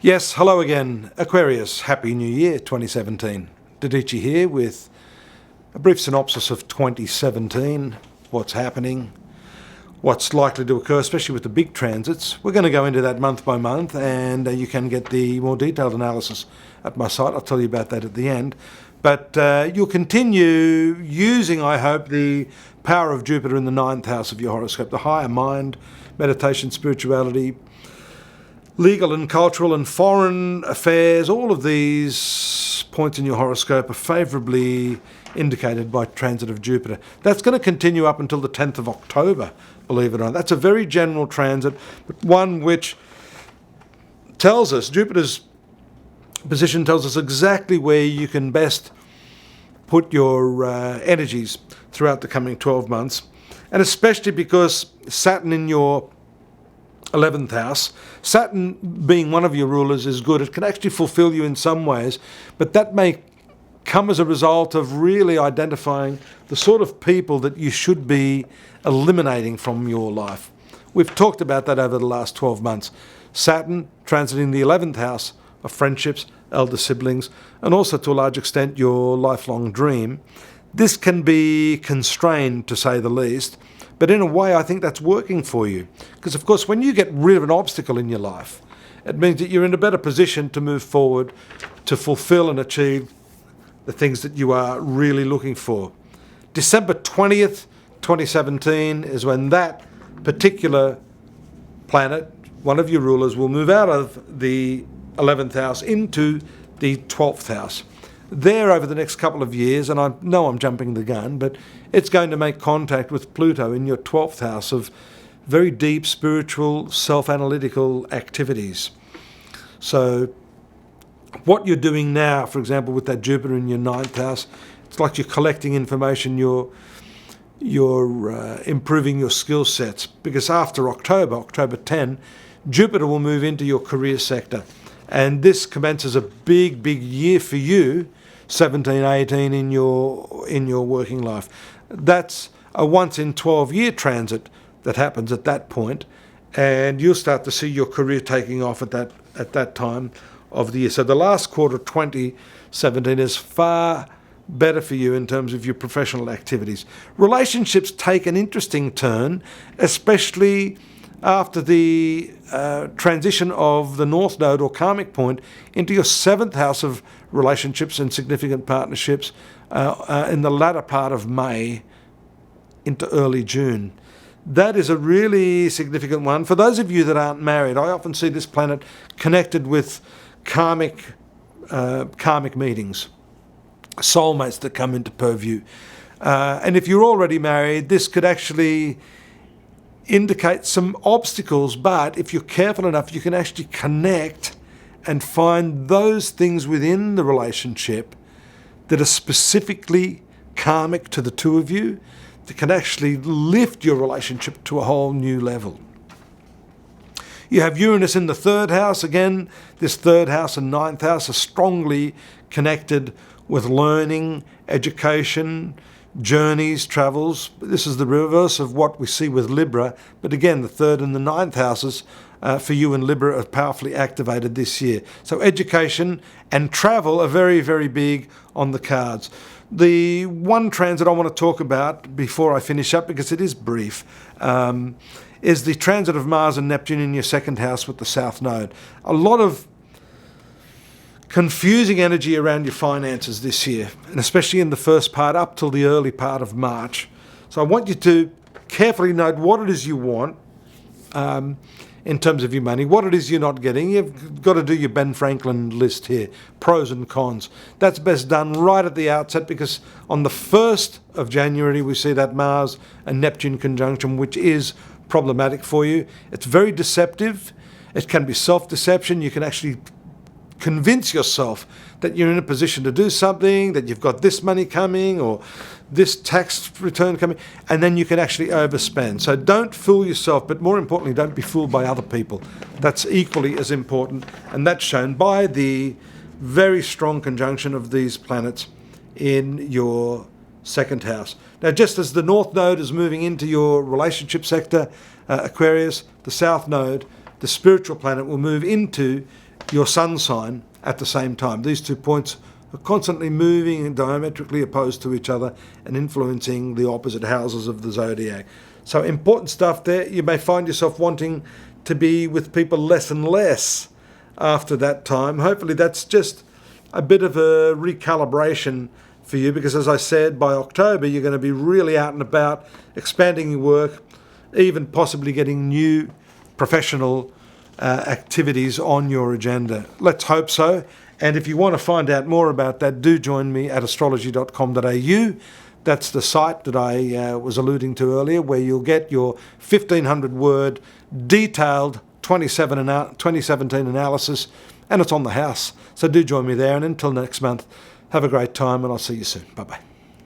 Yes, hello again, Aquarius. Happy New Year 2017. Dadhichi here with a brief synopsis of 2017, what's happening, what's likely to occur, especially with the big transits. We're going to go into that month by month, and you can get the more detailed analysis at my site. I'll tell you about that at the end. But you'll continue using, I hope, the power of Jupiter in the 9th house of your horoscope, the higher mind, meditation, spirituality, legal and cultural and foreign affairs. All of these points in your horoscope are favourably indicated by transit of Jupiter. That's going to continue up until the 10th of October, believe it or not. That's a very general transit, but one which tells us, Jupiter's position tells us exactly where you can best put your energies throughout the coming 12 months, and especially because Saturn in your 11th house, Saturn being one of your rulers is good. It can actually fulfill you in some ways, but that may come as a result of really identifying the sort of people that you should be eliminating from your life. We've talked about that over the last 12 months. Saturn transiting the 11th house of friendships, elder siblings, and also to a large extent your lifelong dream. This can be constrained, to say the least, but in a way I think that's working for you. Because of course when you get rid of an obstacle in your life, it means that you're in a better position to move forward, to fulfill and achieve the things that you are really looking for. December 20th, 2017 is when that particular planet, one of your rulers, will move out of the 11th house into the 12th house. There over the next couple of years, and I know I'm jumping the gun, but it's going to make contact with Pluto in your 12th house of very deep spiritual, self-analytical activities. So what you're doing now, for example, with that Jupiter in your 9th house, it's like you're collecting information, you're improving your skill sets, because after October 10, Jupiter will move into your career sector. And this commences a big year for you, 17, 18 in your working life. That's a once in 12-year transit that happens at that point, and you'll start to see your career taking off at that time of the year. So the last quarter of 2017 is far better for you in terms of your professional activities. Relationships take an interesting turn, especially after the transition of the North Node or karmic point into your 7th house of relationships and significant partnerships in the latter part of May into early June. That is a really significant one. For those of you that aren't married, I often see this planet connected with karmic meetings, soulmates that come into purview. And if you're already married, this could actually indicate some obstacles, but if you're careful enough, you can actually connect and find those things within the relationship that are specifically karmic to the two of you that can actually lift your relationship to a whole new level. You have Uranus in the 3rd house. Again, this 3rd house and 9th house are strongly connected with learning, education, journeys, travels. This is the reverse of what we see with Libra, but again the 3rd and the 9th houses for you in Libra are powerfully activated this year. So education and travel are very big on the cards. The one transit I want to talk about before I finish up, because it is brief, is the transit of Mars and Neptune in your 2nd house with the South Node. A lot of confusing energy around your finances this year, and especially in the first part up till the early part of March. So I want you to carefully note what it is you want in terms of your money, what it is you're not getting. You've got to do your Ben Franklin list here, pros and cons. That's best done right at the outset, because on the 1st of January we see that Mars and Neptune conjunction, which is problematic for you. It's very deceptive. It can be self-deception. You can actually convince yourself that you're in a position to do something, that you've got this money coming or this tax return coming, and then you can actually overspend. So don't fool yourself, but more importantly, don't be fooled by other people. That's equally as important, and that's shown by the very strong conjunction of these planets in your 2nd house. Now, just as the North Node is moving into your relationship sector, Aquarius, the South Node, the spiritual planet, will move into your sun sign at the same time. These 2 points are constantly moving and diametrically opposed to each other and influencing the opposite houses of the zodiac. So important stuff there. You may find yourself wanting to be with people less and less after that time. Hopefully that's just a bit of a recalibration for you, because as I said, by October you're going to be really out and about, expanding your work, even possibly getting new professional activities on your agenda. Let's hope so. And if you want to find out more about that, do join me at astrology.com.au. That's the site that I was alluding to earlier, where you'll get your 1,500 word detailed 2017 analysis, and it's on the house. So do join me there. And until next month, have a great time, and I'll see you soon. Bye-bye.